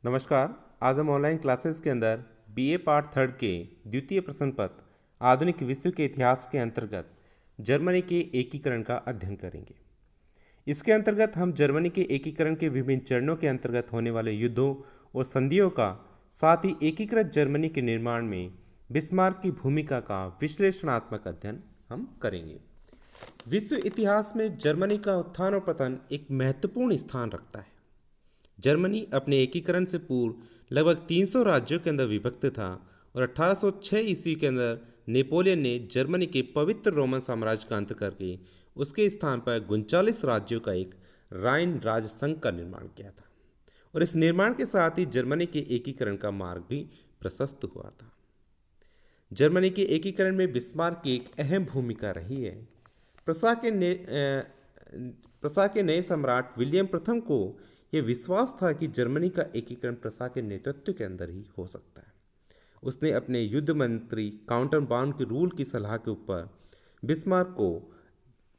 नमस्कार। आज हम ऑनलाइन क्लासेस के अंदर बीए पार्ट थर्ड के द्वितीय प्रश्न पत्र आधुनिक विश्व के इतिहास के अंतर्गत जर्मनी के एकीकरण का अध्ययन करेंगे। इसके अंतर्गत हम जर्मनी के एकीकरण के विभिन्न चरणों के अंतर्गत होने वाले युद्धों और संधियों का, साथ ही एकीकृत जर्मनी के निर्माण में बिस्मार्क की भूमिका का विश्लेषणात्मक अध्ययन हम करेंगे। विश्व इतिहास में जर्मनी का उत्थान और पतन एक महत्वपूर्ण स्थान रखता है। जर्मनी अपने एकीकरण से पूर्व लगभग 300 राज्यों के अंदर विभक्त था और 1806 ईस्वी के अंदर नेपोलियन ने जर्मनी के पवित्र रोमन साम्राज्य का अंत करके उसके स्थान पर 39 राज्यों का एक राइन राज संघ का निर्माण किया था। और इस निर्माण के साथ ही जर्मनी के एकीकरण का मार्ग भी प्रशस्त हुआ था। जर्मनी के एकीकरण में बिस्मार्क की एक अहम भूमिका रही है। प्रसा के ने प्रसा के नए सम्राट विलियम प्रथम को यह विश्वास था कि जर्मनी का एकीकरण प्रसा के नेतृत्व के अंदर ही हो सकता है। उसने अपने युद्ध मंत्री काउंटर बाउंड के रूल की सलाह के ऊपर बिस्मार्क को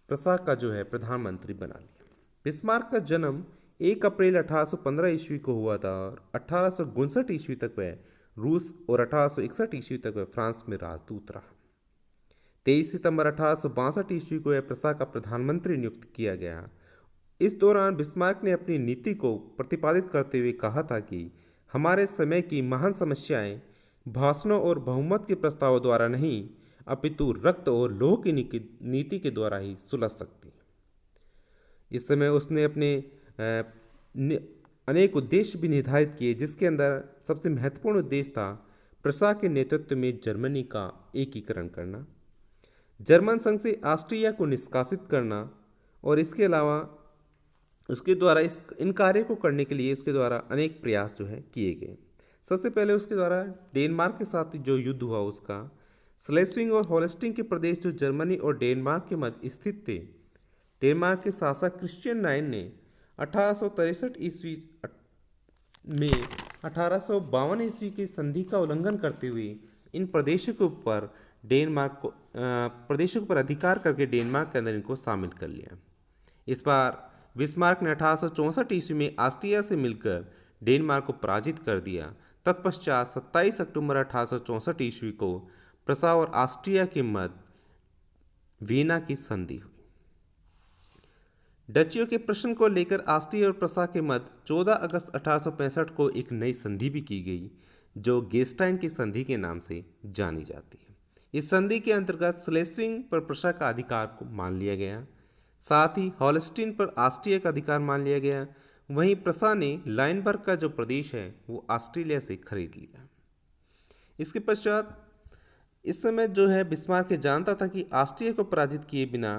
प्रसा का प्रधानमंत्री बना लिया। बिस्मार्क का जन्म 1 अप्रैल 1815 ईस्वी को हुआ था और 1859 ईस्वी तक वह रूस और 1861 ईस्वी तक वह फ्रांस में राजदूत रहा। 23 सितंबर 1862 ईस्वी को यह प्रसा का प्रधानमंत्री नियुक्त किया गया। इस दौरान बिस्मार्क ने अपनी नीति को प्रतिपादित करते हुए कहा था कि हमारे समय की महान समस्याएं भाषणों और बहुमत के प्रस्तावों द्वारा नहीं, अपितु रक्त और लोह की नीति के द्वारा ही सुलझ सकती हैं। इस समय उसने अपने अनेक उद्देश्य भी निर्धारित किए, जिसके अंदर सबसे महत्वपूर्ण उद्देश्य था प्रसा के नेतृत्व में जर्मनी का एकीकरण करना, जर्मन संघ से ऑस्ट्रिया को निष्कासित करना और इसके अलावा उसके द्वारा इन कार्य को करने के लिए उसके द्वारा अनेक प्रयास किए गए। सबसे पहले उसके द्वारा डेनमार्क के साथ जो युद्ध हुआ उसका, स्लेस्विंग और होल्स्टीन के प्रदेश जो जर्मनी और डेनमार्क के मध्य स्थित थे, डेनमार्क के शासक क्रिश्चियन नाइन ने 1863 ईस्वी में 1852 ईस्वी की संधि का उल्लंघन करते हुए इन प्रदेशों के ऊपर प्रदेशों पर अधिकार करके डेनमार्क के अंदर इनको शामिल कर लिया। इस बार बिस्मार्क ने 1864 ईस्वी में ऑस्ट्रिया से मिलकर डेनमार्क को पराजित कर दिया। तत्पश्चात 27 अक्टूबर 1864 ईस्वी को प्रसा और ऑस्ट्रिया के मध्य वियना की संधि हुई। डचियों के प्रश्न को लेकर ऑस्ट्रिया और प्रसा के मध्य 14 अगस्त 1865 को एक नई संधि भी की गई, जो गेस्टाइन की संधि के नाम से जानी जाती है। इस संधि के अंतर्गत स्लेस्विंग पर प्रसा का अधिकार को मान लिया गया, साथ ही हॉलस्टीन पर ऑस्ट्रिया का अधिकार मान लिया गया। वहीं प्रसा ने लाइनबर्ग का जो प्रदेश है वो ऑस्ट्रेलिया से खरीद लिया। इसके पश्चात इस समय बिस्मार्क जानता था कि ऑस्ट्रिया को पराजित किए बिना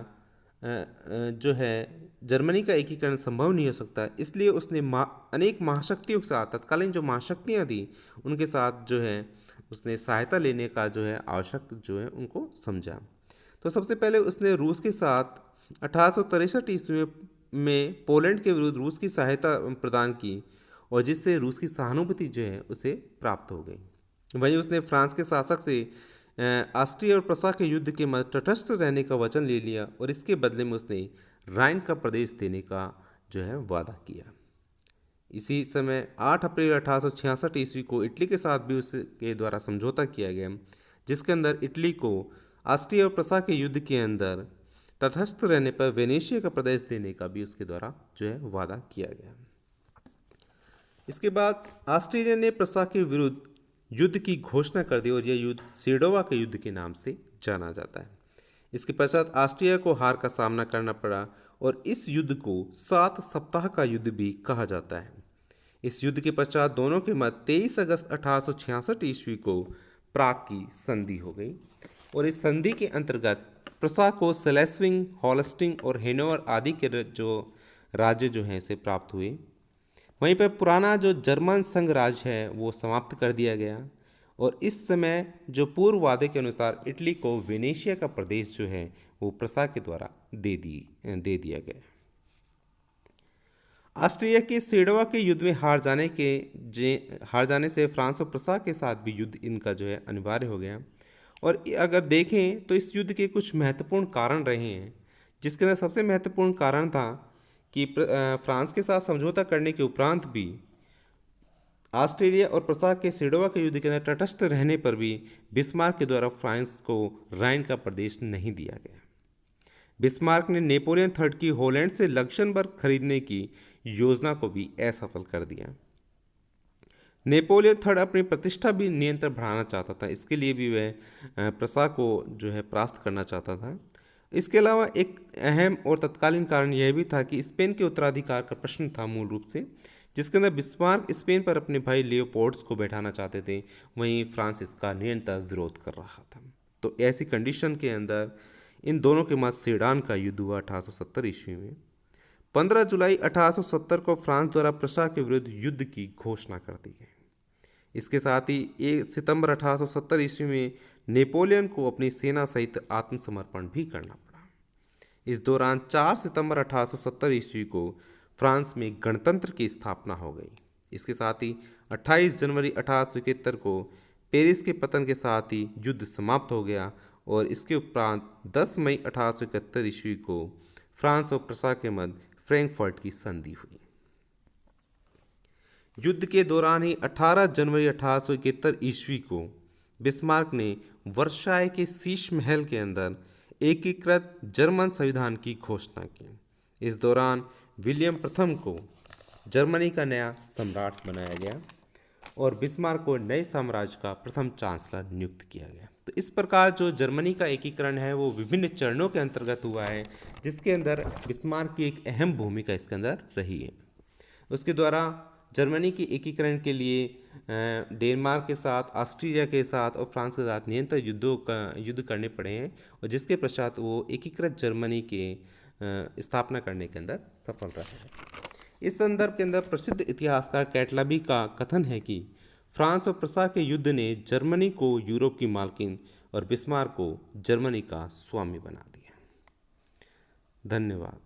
जर्मनी का एकीकरण संभव नहीं हो सकता। इसलिए उसने अनेक महाशक्तियों के साथ, तत्कालीन जो महाशक्तियाँ थी उनके साथ उसने सहायता लेने का आवश्यक उनको समझा। तो सबसे पहले उसने रूस के साथ 1863 ईस्वी में पोलैंड के विरुद्ध रूस की सहायता प्रदान की और जिससे रूस की सहानुभूति उसे प्राप्त हो गई। वहीं उसने फ्रांस के शासक से ऑस्ट्रिया और प्रसा के युद्ध के मध्य तटस्थ रहने का वचन ले लिया और इसके बदले में उसने राइन का प्रदेश देने का वादा किया। इसी समय 8 अप्रैल 1866 ईस्वी को इटली के साथ भी उसके द्वारा समझौता किया गया, जिसके अंदर इटली को ऑस्ट्रिया और प्रसा के युद्ध के अंदर तटस्थ रहने पर वेनेशिया का प्रदेश देने का भी उसके द्वारा वादा किया गया। इसके बाद ऑस्ट्रिया ने प्रसा के विरुद्ध युद्ध की घोषणा कर दी और यह युद्ध सेडोवा के युद्ध के नाम से जाना जाता है। इसके पश्चात ऑस्ट्रिया को हार का सामना करना पड़ा और इस युद्ध को 7 सप्ताह का युद्ध भी कहा जाता है। इस युद्ध के पश्चात दोनों के मध्य 23 अगस्त 1866 ईस्वी को प्राग की संधि हो गई और इस संधि के अंतर्गत प्रसा को स्लेस्विंग, हॉलस्टीन और हेनोवर आदि के राज्य हैं इसे प्राप्त हुए। वहीं पर पुराना जो जर्मन संघ राज्य है वो समाप्त कर दिया गया और इस समय जो पूर्व वादे के अनुसार इटली को वेनेशिया का प्रदेश वो प्रसा के द्वारा दे दिया गया। ऑस्ट्रिया के सेडोवा के युद्ध में हार जाने से फ्रांस और प्रसा के साथ भी युद्ध इनका अनिवार्य हो गया। और अगर देखें तो इस युद्ध के कुछ महत्वपूर्ण कारण रहे हैं, जिसके अंदर सबसे महत्वपूर्ण कारण था कि फ्रांस के साथ समझौता करने के उपरांत भी ऑस्ट्रेलिया और प्रसा के सेडोवा के युद्ध के अंदर तटस्थ रहने पर भी बिस्मार्क के द्वारा फ्रांस को राइन का प्रदेश नहीं दिया गया। बिस्मार्क ने नेपोलियन थर्ड की हॉलैंड से लक्समबर्ग खरीदने की योजना को भी असफल कर दिया। नेपोलियन थर्ड अपनी प्रतिष्ठा भी नियंत्रण बढ़ाना चाहता था, इसके लिए भी वह प्रसा को जो है परास्त करना चाहता था। इसके अलावा एक अहम और तत्कालीन कारण यह भी था कि स्पेन के उत्तराधिकार का प्रश्न था मूल रूप से, जिसके अंदर बिस्मार्क स्पेन पर अपने भाई लियोपोल्ड्स को बैठाना चाहते थे, वहीं फ्रांस इसका निरंतर विरोध कर रहा था। तो ऐसी कंडीशन के अंदर इन दोनों के मध्य सेडान का युद्ध हुआ 1870 ईस्वी में। 15 जुलाई 1870 को फ्रांस द्वारा प्रसा के विरुद्ध युद्ध की घोषणा कर दी गई। इसके साथ ही 1 सितंबर 1870 ईस्वी में नेपोलियन को अपनी सेना सहित आत्मसमर्पण भी करना पड़ा। इस दौरान 4 सितंबर 1870 ईस्वी को फ्रांस में गणतंत्र की स्थापना हो गई। इसके साथ ही 28 जनवरी 1871 को पेरिस के पतन के साथ ही युद्ध समाप्त हो गया और इसके उपरांत 10 मई 1871 ईस्वी को फ्रांस और प्रसा के मध्य फ्रैंकफर्ट की संधि हुई। युद्ध के दौरान ही 18 जनवरी 1871 ईस्वी को बिस्मार्क ने वर्साय के शीश महल के अंदर एकीकृत जर्मन संविधान की घोषणा की। इस दौरान विलियम प्रथम को जर्मनी का नया सम्राट बनाया गया और बिस्मार्क को नए साम्राज्य का प्रथम चांसलर नियुक्त किया गया। तो इस प्रकार जो जर्मनी का एकीकरण है वो विभिन्न चरणों के अंतर्गत हुआ है, जिसके अंदर बिस्मार्क की एक अहम भूमिका इसके अंदर रही है। उसके द्वारा जर्मनी के एकीकरण के लिए डेनमार्क के साथ, ऑस्ट्रिया के साथ और फ्रांस के साथ निरंतर युद्ध करने पड़े हैं और जिसके पश्चात वो एकीकृत जर्मनी के स्थापना करने के अंदर सफल रहे हैं। इस संदर्भ के अंदर प्रसिद्ध इतिहासकार कैटलाबी का कथन है कि फ्रांस और प्रसा के युद्ध ने जर्मनी को यूरोप की मालकिन और बिस्मार्क को जर्मनी का स्वामी बना दिया। धन्यवाद।